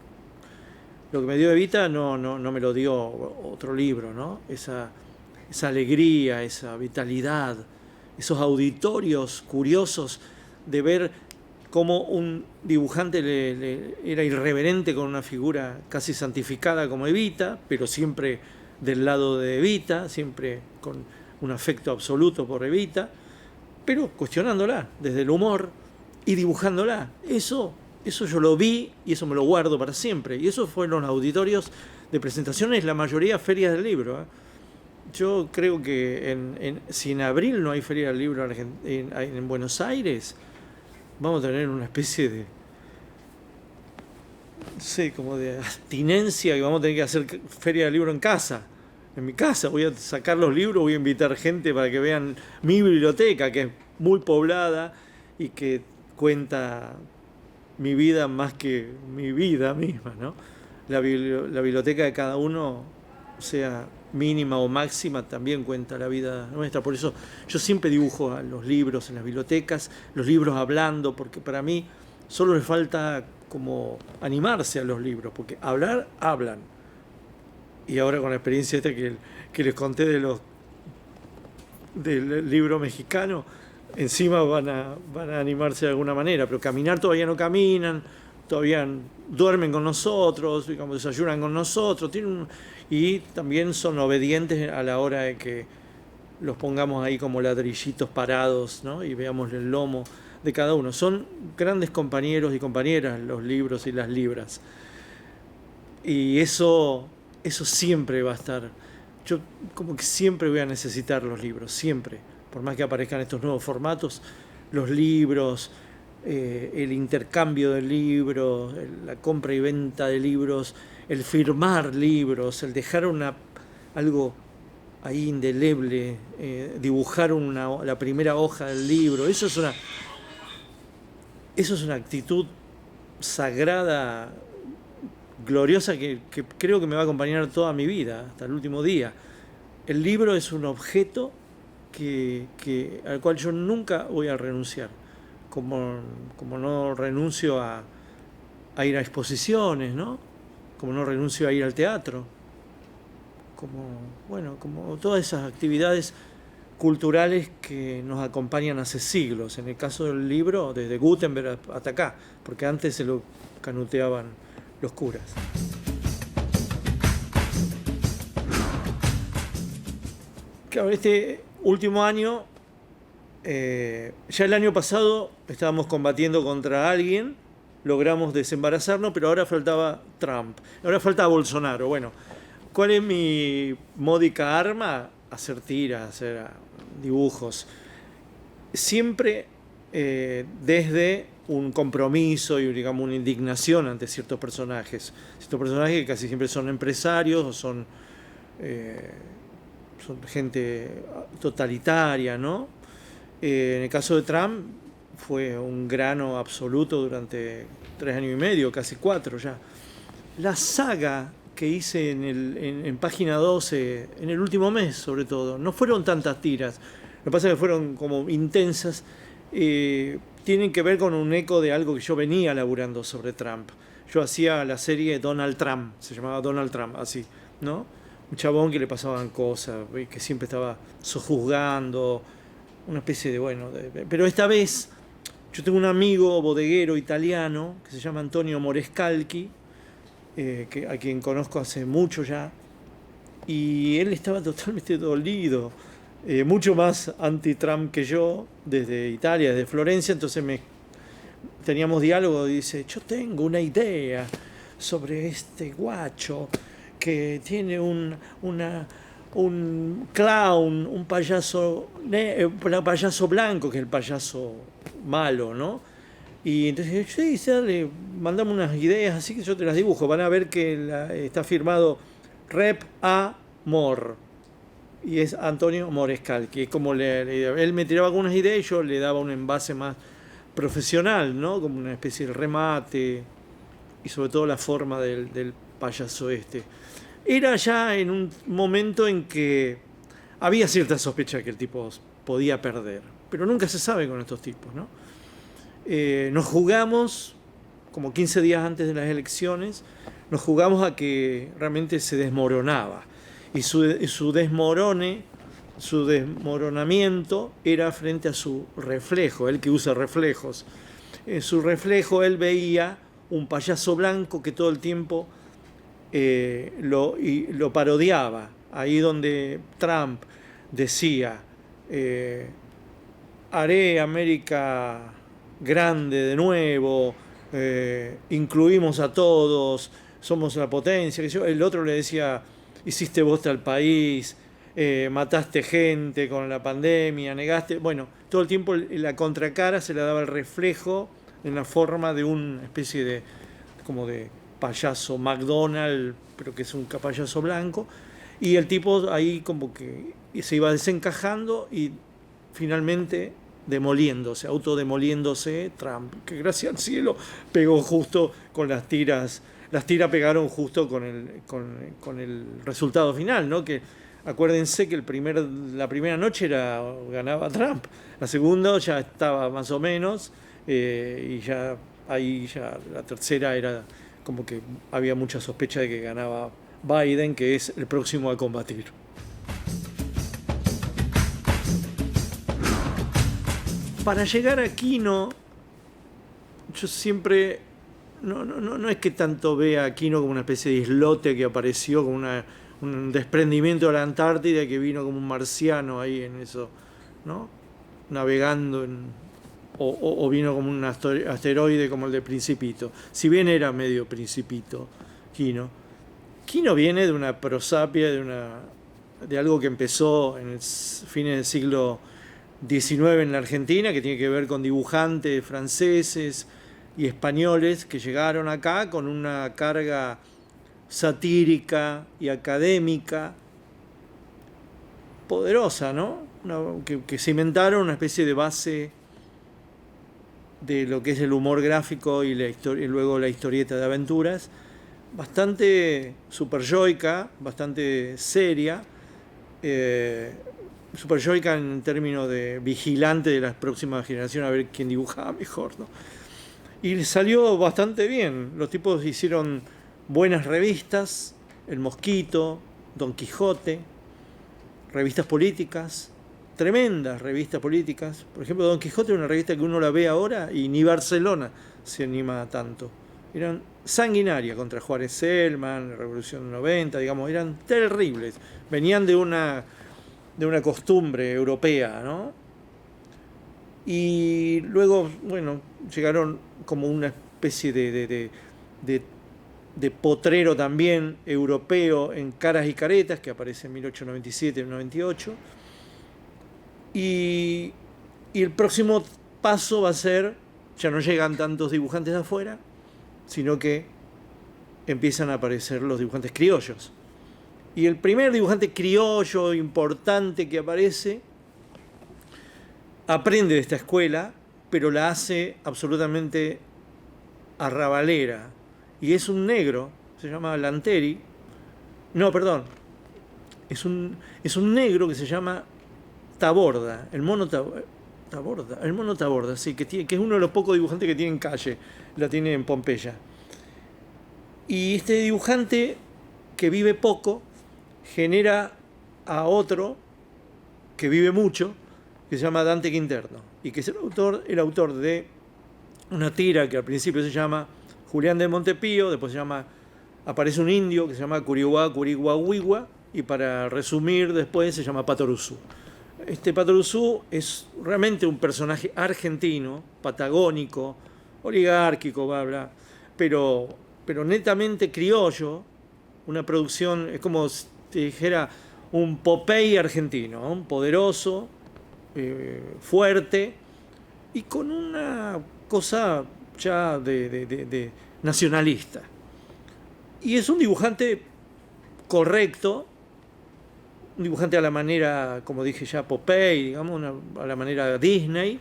lo que me dio Evita no me lo dio otro libro, ¿no? Esa alegría, esa vitalidad, esos auditorios curiosos de ver cómo un dibujante era irreverente con una figura casi santificada como Evita, pero siempre del lado de Evita, siempre con un afecto absoluto por Evita, pero cuestionándola desde el humor y dibujándola. Eso yo lo vi y eso me lo guardo para siempre. Y eso fueron los auditorios de presentaciones, la mayoría ferias del libro. Yo creo que si en abril no hay feria del libro en Buenos Aires, vamos a tener una especie de, no sé, como de abstinencia, que vamos a tener que hacer feria del libro en casa. En mi casa voy a sacar los libros, voy a invitar gente para que vean mi biblioteca, que es muy poblada y que cuenta mi vida más que mi vida misma, ¿no? La biblioteca de cada uno, sea mínima o máxima, también cuenta la vida nuestra. Por eso yo siempre dibujo a los libros en las bibliotecas, los libros hablando, porque para mí solo les falta como animarse a los libros, porque hablar, hablan. Y ahora con la experiencia esta que les conté del libro mexicano, encima van a animarse de alguna manera, pero caminar todavía no caminan, todavía duermen con nosotros, digamos, desayunan con nosotros, y también son obedientes a la hora de que los pongamos ahí como ladrillitos parados, ¿no? Y veamos el lomo de cada uno. Son grandes compañeros y compañeras los libros y las libras. Y eso siempre va a estar. Yo como que siempre voy a necesitar los libros, siempre. Por más que aparezcan estos nuevos formatos, los libros, el intercambio de libros, la compra y venta de libros, el firmar libros, el dejar algo ahí indeleble, dibujar la primera hoja del libro, eso es una actitud sagrada, gloriosa, que creo que me va a acompañar toda mi vida, hasta el último día. El libro es un objeto al cual yo nunca voy a renunciar, como no renuncio a ir a exposiciones, ¿no? Como no renuncio a ir al teatro, como todas esas actividades culturales que nos acompañan hace siglos. En el caso del libro, desde Gutenberg hasta acá, porque antes se lo canuteaban los curas. Claro, este último año, ya el año pasado estábamos combatiendo contra alguien, logramos desembarazarnos, pero ahora faltaba Trump, ahora falta Bolsonaro. Bueno, ¿cuál es mi módica arma? Hacer tiras, hacer dibujos. Siempre desde un compromiso y, digamos, una indignación ante ciertos personajes. Ciertos personajes que casi siempre son empresarios o son gente totalitaria, ¿no? En el caso de Trump fue un grano absoluto durante 3 años y medio, casi 4 ya. La saga que hice en página 12, en el último mes sobre todo, no fueron tantas tiras, lo que pasa es que fueron como intensas, tienen que ver con un eco de algo que yo venía laburando sobre Trump. Yo hacía la serie Donald Trump, se llamaba Donald Trump, así, ¿no? Un chabón que le pasaban cosas, que siempre estaba sojuzgando, una especie de, pero esta vez yo tengo un amigo bodeguero italiano que se llama Antonio Morescalchi, a quien conozco hace mucho ya, y él estaba totalmente dolido, mucho más anti-Trump que yo, desde Italia, desde Florencia. Entonces teníamos diálogo y dice: yo tengo una idea sobre este guacho que tiene un clown, un payaso blanco, que es el payaso malo, ¿no? Y entonces, sí, dale, mandame unas ideas así que yo te las dibujo. Van a ver que está firmado Rep A. Mor. Y es Antonio Morescalchi. Es como él me tiraba algunas ideas y yo le daba un envase más profesional, ¿no? Como una especie de remate y sobre todo la forma del payaso este. Era ya en un momento en que había cierta sospecha que el tipo podía perder, pero nunca se sabe con estos tipos, ¿no? Nos jugamos, como 15 días antes de las elecciones, nos jugamos a que realmente se desmoronaba. Y su desmorone su desmoronamiento era frente a su reflejo, él que usa reflejos. En su reflejo él veía un payaso blanco que todo el tiempo lo parodiaba. Ahí donde Trump decía, haré América grande de nuevo, incluimos a todos, somos la potencia. El otro le decía, hiciste bosta al país, mataste gente con la pandemia, negaste. Bueno, todo el tiempo la contracara se le daba el reflejo en la forma de una especie de, como de payaso McDonald, pero que es un payaso blanco. Y el tipo ahí como que se iba desencajando y finalmente demoliéndose, autodemoliéndose Trump, que gracias al cielo pegó justo con las tiras. Las tiras pegaron justo con el resultado final, ¿no? Que acuérdense que la primera noche ganaba Trump, la segunda ya estaba más o menos, y ya ahí ya la tercera era como que había mucha sospecha de que ganaba Biden, que es el próximo a combatir. Para llegar a Quino, yo siempre no es que tanto vea a Quino como una especie de islote que apareció como un desprendimiento de la Antártida, que vino como un marciano ahí en eso, ¿no? Navegando o vino como un asteroide como el de Principito. Si bien era medio Principito, Quino viene de una prosapia, de algo que empezó en el fines del siglo XIX en la Argentina, que tiene que ver con dibujantes franceses y españoles que llegaron acá con una carga satírica y académica poderosa, ¿no? Que cimentaron una especie de base de lo que es el humor gráfico y luego la historieta de aventuras, bastante superyoica, bastante seria, superyoica en términos de vigilante de las próximas generaciones a ver quién dibujaba mejor, ¿no? Y salió bastante bien. Los tipos hicieron buenas revistas, El Mosquito, Don Quijote, revistas políticas, tremendas revistas políticas. Por ejemplo, Don Quijote es una revista que uno la ve ahora y ni Barcelona se anima tanto. Eran sanguinarias contra Juárez Selman, la Revolución del 90, digamos, eran terribles. Venían de una costumbre europea, ¿no? Y luego, bueno, llegaron como una especie de potrero también europeo en Caras y Caretas, que aparece en 1897 y 98. Y el próximo paso va a ser, ya no llegan tantos dibujantes de afuera, sino que empiezan a aparecer los dibujantes criollos. Y el primer dibujante criollo importante que aparece aprende de esta escuela, pero la hace absolutamente arrabalera. Y es un negro, se llama Lanteri. No, perdón. Es un negro que se llama Taborda, el mono Taborda, sí, que es uno de los pocos dibujantes que tiene en calle, la tiene en Pompeya. Y este dibujante que vive poco genera a otro que vive mucho, que se llama Dante Quinterno, y que es el autor de una tira que al principio se llama Julián de Montepío, después aparece un indio que se llama Curiguahuigua, y para resumir después se llama Patoruzú. Este Patoruzú es realmente un personaje argentino, patagónico, oligárquico, bla, bla, pero netamente criollo, una producción, es como si te dijera un Popeye argentino, un poderoso, fuerte y con una cosa ya de nacionalista. Y es un dibujante correcto, un dibujante a la manera, como dije ya, Popeye, digamos, a la manera Disney,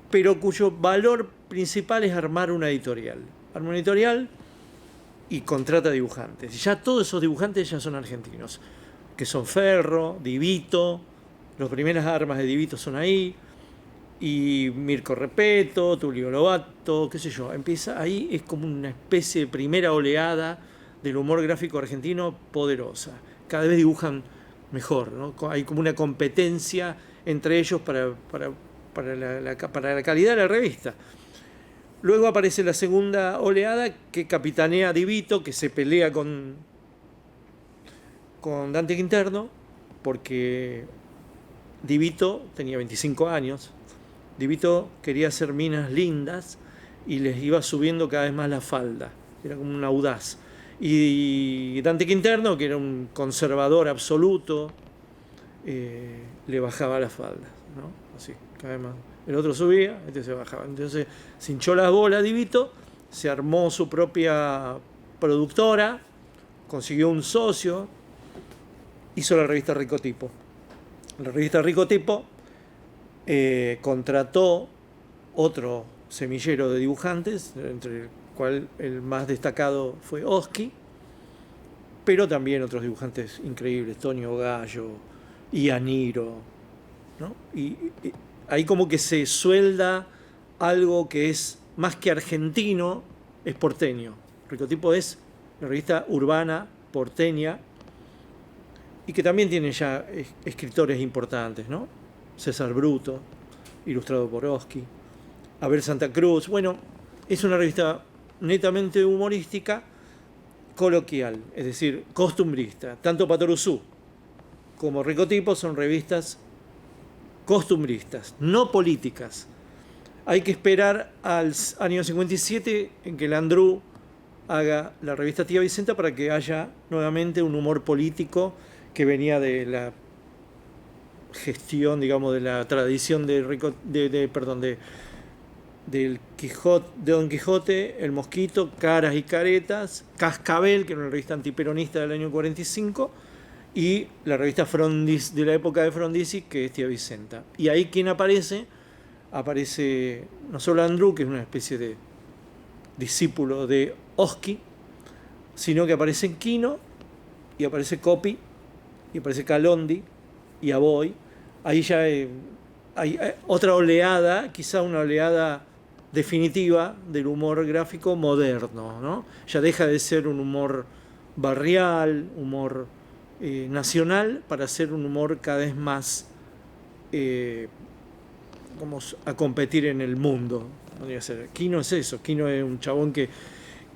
pero cuyo valor principal es armar una editorial. Arma una editorial y contrata dibujantes. Y ya todos esos dibujantes ya son argentinos, que son Ferro, Divito, las primeras armas de Divito son ahí, y Mirko Repetto, Tulio Lobato, qué sé yo. Empieza ahí, es como una especie de primera oleada del humor gráfico argentino poderosa. Cada vez dibujan mejor, ¿no? Hay como una competencia entre ellos para la calidad de la revista. Luego aparece la segunda oleada que capitanea Di Vito, que se pelea con Dante Quinterno, porque Di Vito tenía 25 años. Di Vito quería hacer minas lindas y les iba subiendo cada vez más la falda. Era como un audaz. Y Dante Quinterno, que era un conservador absoluto, le bajaba la falda, ¿no? Así, cada vez más. El otro subía, este se bajaba. Entonces se hinchó las bolas Di Vito, se armó su propia productora, consiguió un socio, hizo la revista Ricotipo. La revista Ricotipo contrató otro semillero de dibujantes, entre el cual el más destacado fue Oski, pero también otros dibujantes increíbles, Tonio Gallo, Ianiro, ¿no? Y ahí como que se suelda algo que es más que argentino, es porteño. Ricotipo es una revista urbana, porteña, y que también tiene ya escritores importantes, ¿no? César Bruto, ilustrado por Oski, Abel Santa Cruz. Bueno, es una revista netamente humorística, coloquial, es decir, costumbrista. Tanto Patoruzú como Ricotipo son revistas costumbristas, no políticas. Hay que esperar al año 57 en que Landru haga la revista Tía Vicenta para que haya nuevamente un humor político que venía de la gestión, digamos, de la tradición del Quijote, de Don Quijote, El Mosquito, Caras y Caretas, Cascabel, que era una revista antiperonista del año 45, y la revista Frondis, de la época de Frondizi, que es Tía Vicenta. Y ahí quien aparece no solo Andrew, que es una especie de discípulo de Oski, sino que aparece Quino, y aparece Coppi, y aparece Calondi, y Aboy. Ahí ya hay otra oleada, quizá una oleada definitiva del humor gráfico moderno, ¿no? Ya deja de ser un humor barrial, humor nacional, para ser un humor cada vez más vamos a competir en el mundo. Podría ser. Quino es eso, Quino es un chabón que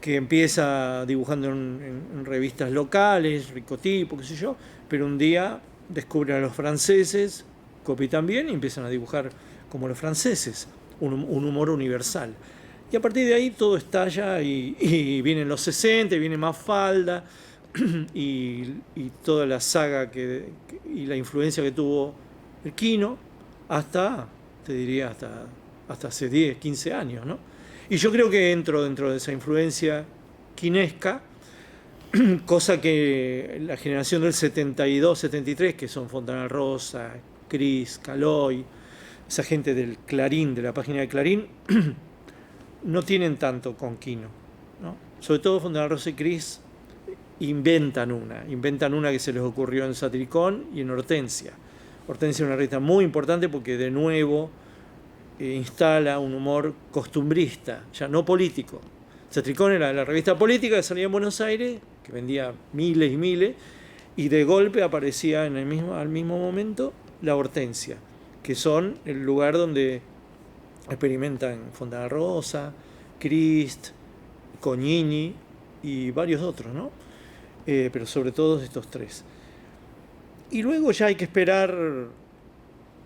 empieza dibujando en revistas locales, Ricotipo, qué sé yo, pero un día descubren a los franceses, Coppi también, y empiezan a dibujar como los franceses, un humor universal. Y a partir de ahí todo estalla y vienen los 60, y viene Mafalda, y toda la saga y la influencia que tuvo el Quino hasta, te diría, hasta hace 10, 15 años, ¿no? Y yo creo que entro dentro de esa influencia quinesca, cosa que la generación del 72, 73, que son Fontana Rosa, Cris, Caloi, esa gente del Clarín, de la página de Clarín, no tienen tanto con Quino, ¿no? Sobre todo Fontana Rosa y Cris inventan una que se les ocurrió en Satricón y en Hortensia. Hortensia es una revista muy importante porque de nuevo instala un humor costumbrista, ya no político. Satricón era la revista política que salía en Buenos Aires, que vendía miles y miles, y de golpe aparecía al mismo momento la Hortensia, que son el lugar donde experimentan Fontana Rosa, Crist, Cognini y varios otros, ¿no? Pero sobre todo estos tres. Y luego ya hay que esperar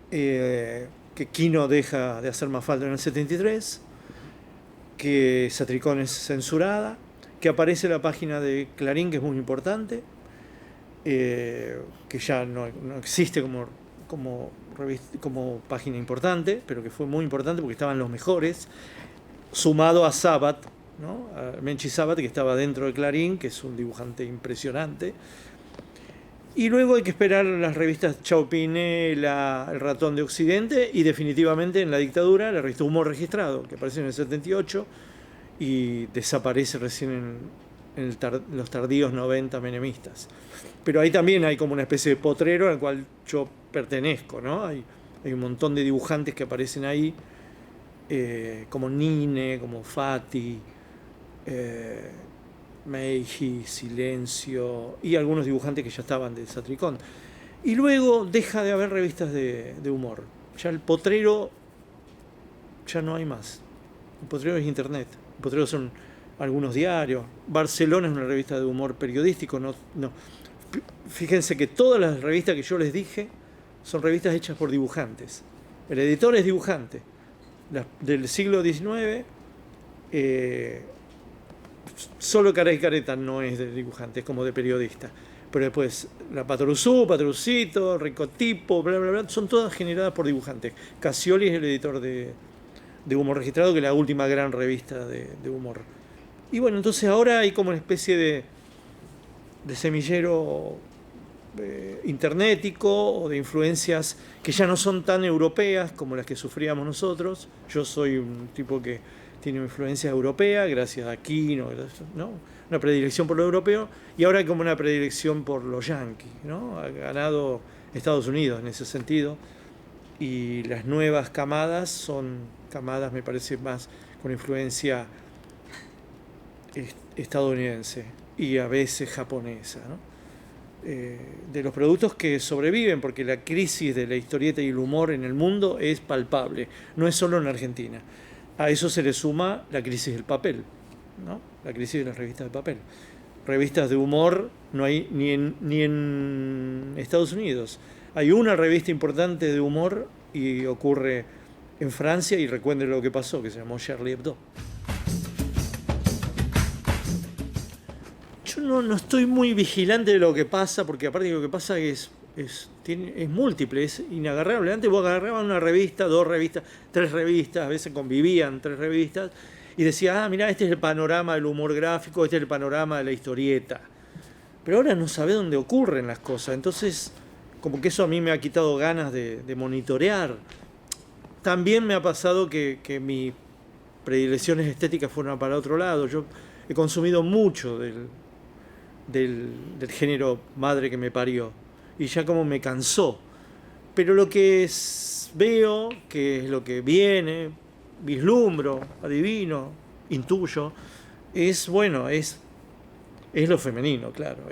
que Quino deja de hacer Mafalda en el 73, que Satricón es censurada, que aparece la página de Clarín, que es muy importante, que ya no existe como página importante, pero que fue muy importante porque estaban los mejores, sumado a Sabat, ¿no? A Menchi Sabat, que estaba dentro de Clarín, que es un dibujante impresionante. Y luego hay que esperar las revistas Chaupinela, El Ratón de Occidente, y definitivamente en la dictadura la revista Humor Registrado, que aparece en el 78 y desaparece recién en los tardíos 90 menemistas. Pero ahí también hay como una especie de potrero al cual yo pertenezco, ¿no? Hay un montón de dibujantes que aparecen ahí, como Nine, como Fati, Meiji, Silencio, y algunos dibujantes que ya estaban de Satricón. Y luego deja de haber revistas de humor. Ya el potrero ya no hay más. El potrero es internet. El potrero son algunos diarios. Barcelona es una revista de humor periodístico. No. Fíjense que todas las revistas que yo les dije son revistas hechas por dibujantes. El editor es dibujante. Del siglo XIX, solo Cara y Careta no es de dibujante, es como de periodista. Pero después, la Patrusú, Patrucito, Ricotipo, bla, bla, bla, son todas generadas por dibujantes. Cassioli es el editor de Humor Registrado, que es la última gran revista de humor. Y bueno, entonces ahora hay como una especie de semillero internetico o de influencias que ya no son tan europeas como las que sufríamos nosotros. Yo soy un tipo que tiene influencia europea, gracias a Aquino, ¿no? Una predilección por lo europeo, y ahora hay como una predilección por los yanquis, ¿no? Ha ganado Estados Unidos en ese sentido, y las nuevas camadas son camadas, me parece, más con influencia estadounidense y a veces japonesa, ¿no? De los productos que sobreviven, porque la crisis de la historieta y el humor en el mundo es palpable, no es solo en Argentina. A eso se le suma la crisis del papel, ¿no? La crisis de las revistas de papel. Revistas de humor no hay ni en Estados Unidos. Hay una revista importante de humor y ocurre en Francia, y recuerden lo que pasó, que se llamó Charlie Hebdo. Yo no estoy muy vigilante de lo que pasa, porque aparte de lo que pasa es múltiple, es inagarrable. Antes vos agarrabas una revista, 2 revistas, 3 revistas, a veces convivían 3 revistas, y decías, mirá, este es el panorama del humor gráfico, este es el panorama de la historieta. Pero ahora no sabés dónde ocurren las cosas, entonces como que eso a mí me ha quitado ganas de monitorear. También me ha pasado que mis predilecciones estéticas fueron para otro lado. Yo he consumido mucho del género madre que me parió, y ya como me cansó. Pero lo que veo, que es lo que viene, vislumbro, adivino, intuyo, es bueno, es lo femenino, claro.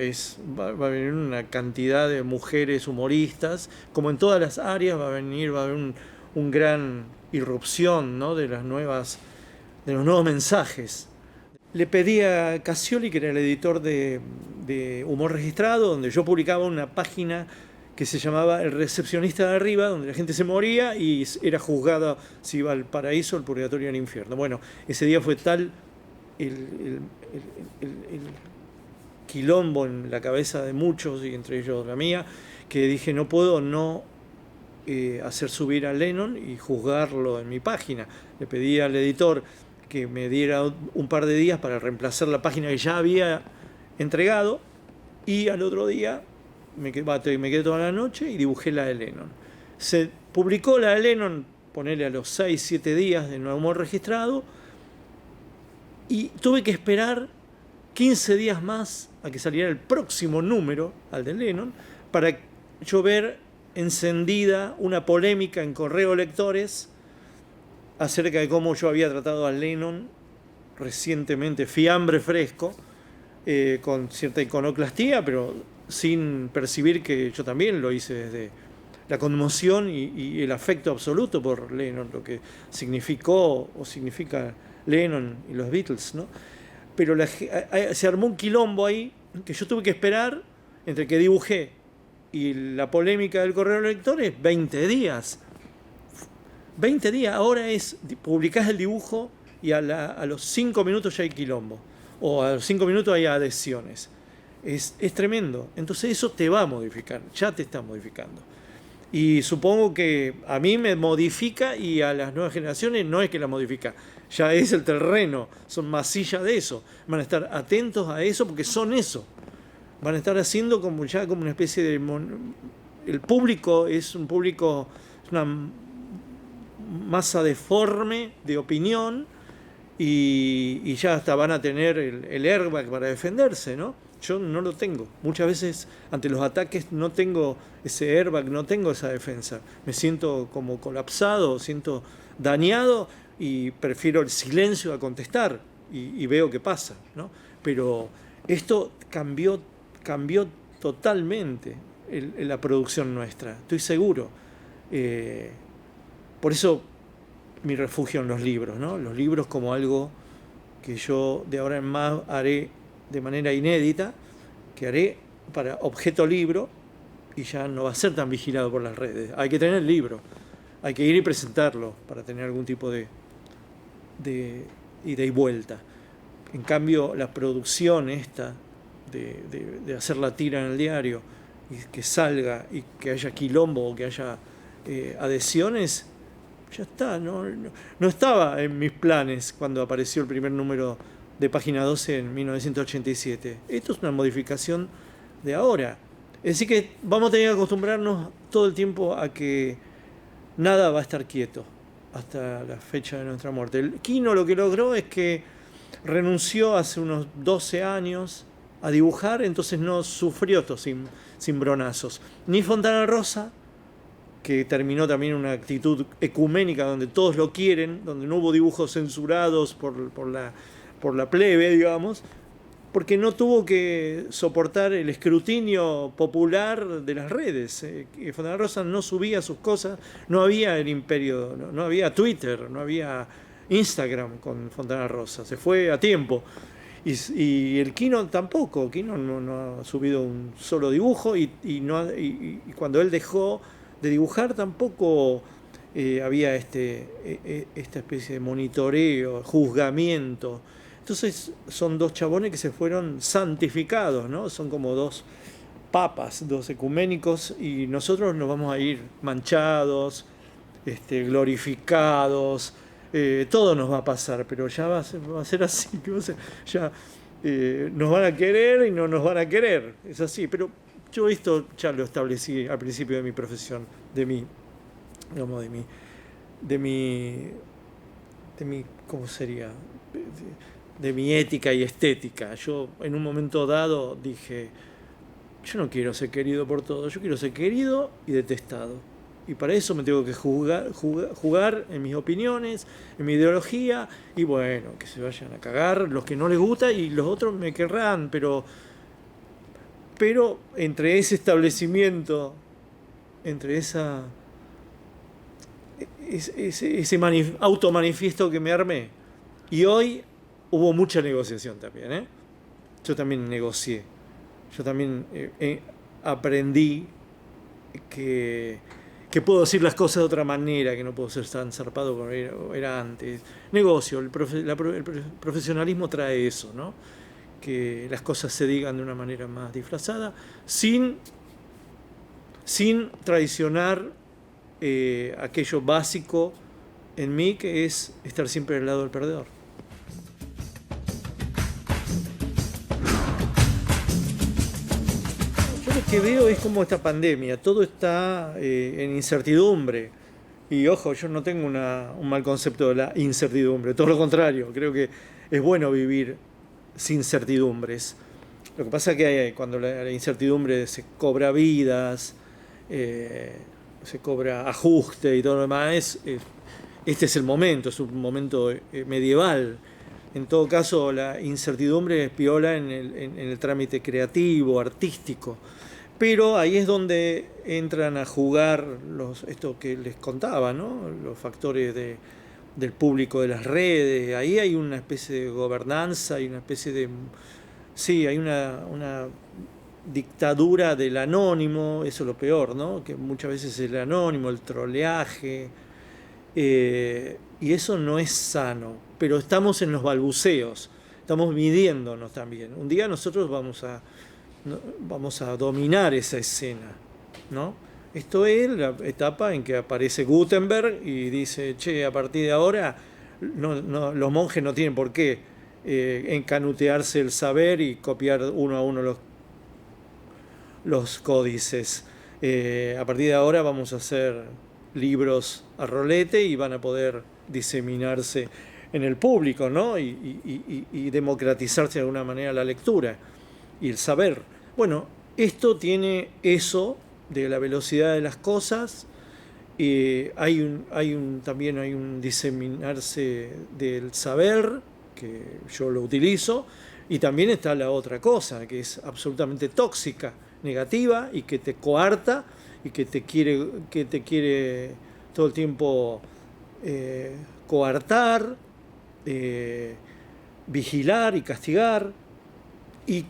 Va a venir una cantidad de mujeres humoristas, como en todas las áreas va a haber un gran irrupción, ¿no? de los nuevos mensajes. Le pedí a Cassioli, que era el editor de Humor Registrado, donde yo publicaba una página que se llamaba El Recepcionista de Arriba, donde la gente se moría y era juzgada si iba al paraíso, al purgatorio o al infierno. Bueno, ese día fue tal el quilombo en la cabeza de muchos, y entre ellos la mía, que dije, no puedo no hacer subir a Lennon y juzgarlo en mi página. Le pedí al editor que me diera un par de días para reemplazar la página que ya había entregado, y al otro día me quedé toda la noche y dibujé la de Lennon. Se publicó la de Lennon, ponele a los 6-7 días de Nuevo Humor Registrado, y tuve que esperar 15 días más a que saliera el próximo número, al de Lennon, para yo ver encendida una polémica en Correo Lectores acerca de cómo yo había tratado a Lennon recientemente, fiambre fresco, con cierta iconoclastía, pero sin percibir que yo también lo hice desde la conmoción y el afecto absoluto por Lennon, lo que significó o significa Lennon y los Beatles, ¿no? Pero se armó un quilombo ahí que yo tuve que esperar entre que dibujé y la polémica del Correo de Lectores 20 días. 20 días, ahora publicás el dibujo y a los 5 minutos ya hay quilombo, o a los 5 minutos hay adhesiones. Es tremendo. Entonces eso te va a modificar, ya te está modificando. Y supongo que a mí me modifica, y a las nuevas generaciones no es que la modifica, ya es el terreno, son masillas de eso. Van a estar atentos a eso porque son eso. Van a estar haciendo como una especie de... El público es una masa deforme de opinión, y ya hasta van a tener el airbag para defenderse, ¿no? Yo no lo tengo. Muchas veces ante los ataques no tengo ese airbag, no tengo esa defensa. Me siento como colapsado, siento dañado, y prefiero el silencio a contestar, y veo qué pasa, ¿no? Pero esto cambió totalmente. la producción nuestra, estoy seguro. Por eso mi refugio en los libros, ¿no? Los libros como algo que yo de ahora en más haré de manera inédita, que haré para objeto libro y ya no va a ser tan vigilado por las redes. Hay que tener el libro, hay que ir y presentarlo para tener algún tipo de ida y vuelta. En cambio, la producción esta de hacer la tira en el diario y que salga y que haya quilombo o que haya adhesiones, ya está, no estaba en mis planes cuando apareció el primer número de Página 12 en 1987. Esto es una modificación de ahora. Es decir que vamos a tener que acostumbrarnos todo el tiempo a que nada va a estar quieto hasta la fecha de nuestra muerte. El Quino lo que logró es que renunció hace unos 12 años a dibujar, entonces no sufrió estos cimbronazos. Ni Fontana Rosa, que terminó también una actitud ecuménica donde todos lo quieren, donde no hubo dibujos censurados por la plebe, digamos, porque no tuvo que soportar el escrutinio popular de las redes. Fontana Rosa no subía sus cosas, no había el imperio, no había Twitter, no había Instagram con Fontana Rosa, se fue a tiempo. Y el Quino tampoco, Quino no ha subido un solo dibujo y cuando él dejó de dibujar tampoco había esta especie de monitoreo, juzgamiento. Entonces son dos chabones que se fueron santificados, ¿no? Son como dos papas, dos ecuménicos, y nosotros nos vamos a ir manchados, glorificados, todo nos va a pasar, pero ya va a ser así, ya nos van a querer y no nos van a querer, es así, pero yo esto ya lo establecí al principio de mi profesión, de mi, ¿cómo sería? De mi ética y estética. Yo en un momento dado dije, yo no quiero ser querido por todos, yo quiero ser querido y detestado. Y para eso me tengo que jugar en mis opiniones, en mi ideología, y bueno, que se vayan a cagar los que no les gusta y los otros me querrán, pero entre ese establecimiento, entre ese automanifiesto que me armé, y hoy hubo mucha negociación también, ¿eh? Yo también negocié, yo también aprendí que puedo decir las cosas de otra manera, que no puedo ser tan zarpado como era antes. Negocio, el profesionalismo trae eso, ¿no? Que las cosas se digan de una manera más disfrazada, sin traicionar aquello básico en mí, que es estar siempre al lado del perdedor. Yo lo que veo es como esta pandemia, todo está en incertidumbre. Y ojo, yo no tengo un mal concepto de la incertidumbre, todo lo contrario, creo que es bueno vivir sin certidumbres. Lo que pasa es que cuando la incertidumbre se cobra vidas, se cobra ajuste y todo lo demás, este es el momento, es un momento medieval. En todo caso, la incertidumbre es piola en el trámite creativo, artístico. Pero ahí es donde entran a jugar esto que les contaba, ¿no? Los factores del público de las redes. Ahí hay una especie de gobernanza, hay una especie de... Sí, hay una dictadura del anónimo, eso es lo peor, ¿no? Que muchas veces el anónimo, el troleaje, y eso no es sano, pero estamos en los balbuceos, estamos midiéndonos también. Un día nosotros vamos a dominar esa escena, ¿no? Esto es la etapa en que aparece Gutenberg y dice, che, a partir de ahora los monjes no tienen por qué encanutearse el saber y copiar uno a uno los códices. A partir de ahora vamos a hacer libros a rolete y van a poder diseminarse en el público, ¿no? Y democratizarse de alguna manera la lectura y el saber. Bueno, esto tiene eso de la velocidad de las cosas. También hay un diseminarse del saber, que yo lo utilizo, y también está la otra cosa, que es absolutamente tóxica, negativa y que te coarta y que te quiere todo el tiempo coartar, vigilar y castigar, y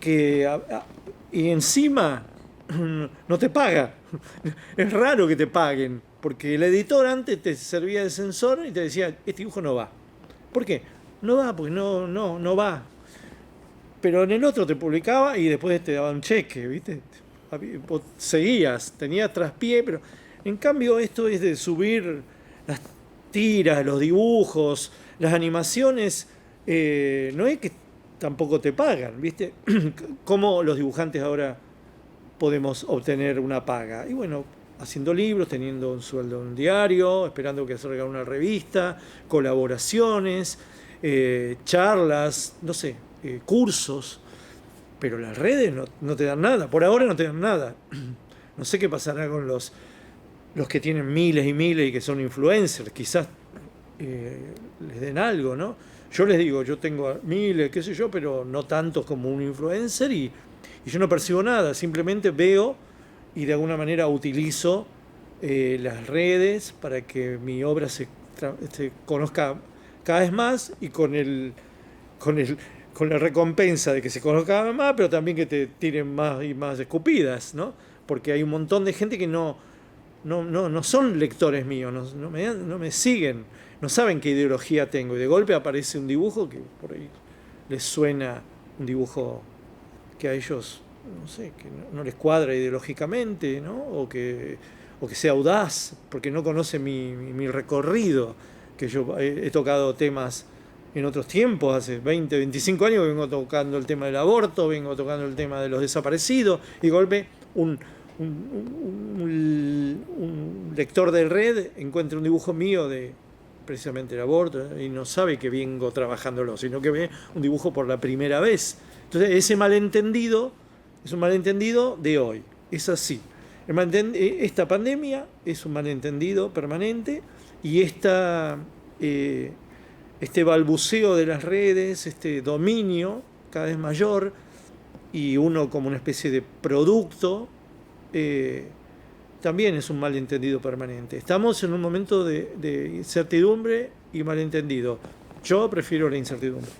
encima no te paga. Es raro que te paguen, porque el editor antes te servía de censor y te decía, este dibujo no va. ¿Por qué? No va, porque no va. Pero en el otro te publicaba y después te daba un cheque, ¿viste? Vos seguías, tenías traspié, pero en cambio esto es de subir las tiras, los dibujos, las animaciones, no es que tampoco te pagan, ¿viste? ¿Cómo los dibujantes ahora podemos obtener una paga? Y bueno, haciendo libros, teniendo un sueldo en un diario, esperando que salga una revista, colaboraciones, charlas, no sé, cursos, pero las redes no te dan nada, por ahora no te dan nada. No sé qué pasará con los que tienen miles y miles y que son influencers, quizás les den algo, ¿no? Yo les digo, yo tengo miles, qué sé yo, pero no tantos como un influencer y yo no percibo nada, simplemente veo y de alguna manera utilizo las redes para que mi obra se conozca cada vez más y con la recompensa de que se conozca cada vez más, pero también que te tiren más y más escupidas, ¿no? Porque hay un montón de gente que no son lectores míos, no me siguen, no saben qué ideología tengo. Y de golpe aparece un dibujo que por ahí les suena un dibujo que a ellos, no sé, que no les cuadra ideológicamente, ¿no? O que sea audaz, porque no conoce mi recorrido, que yo he tocado temas en otros tiempos, hace 20, 25 años que vengo tocando el tema del aborto, vengo tocando el tema de los desaparecidos, y de golpe un lector de red encuentra un dibujo mío de precisamente el aborto y no sabe que vengo trabajándolo, sino que ve un dibujo por la primera vez. Entonces ese malentendido es un malentendido de hoy, es así. Esta pandemia es un malentendido permanente y este balbuceo de las redes, este dominio cada vez mayor y uno como una especie de producto, también es un malentendido permanente. Estamos en un momento de incertidumbre y malentendido. Yo prefiero la incertidumbre.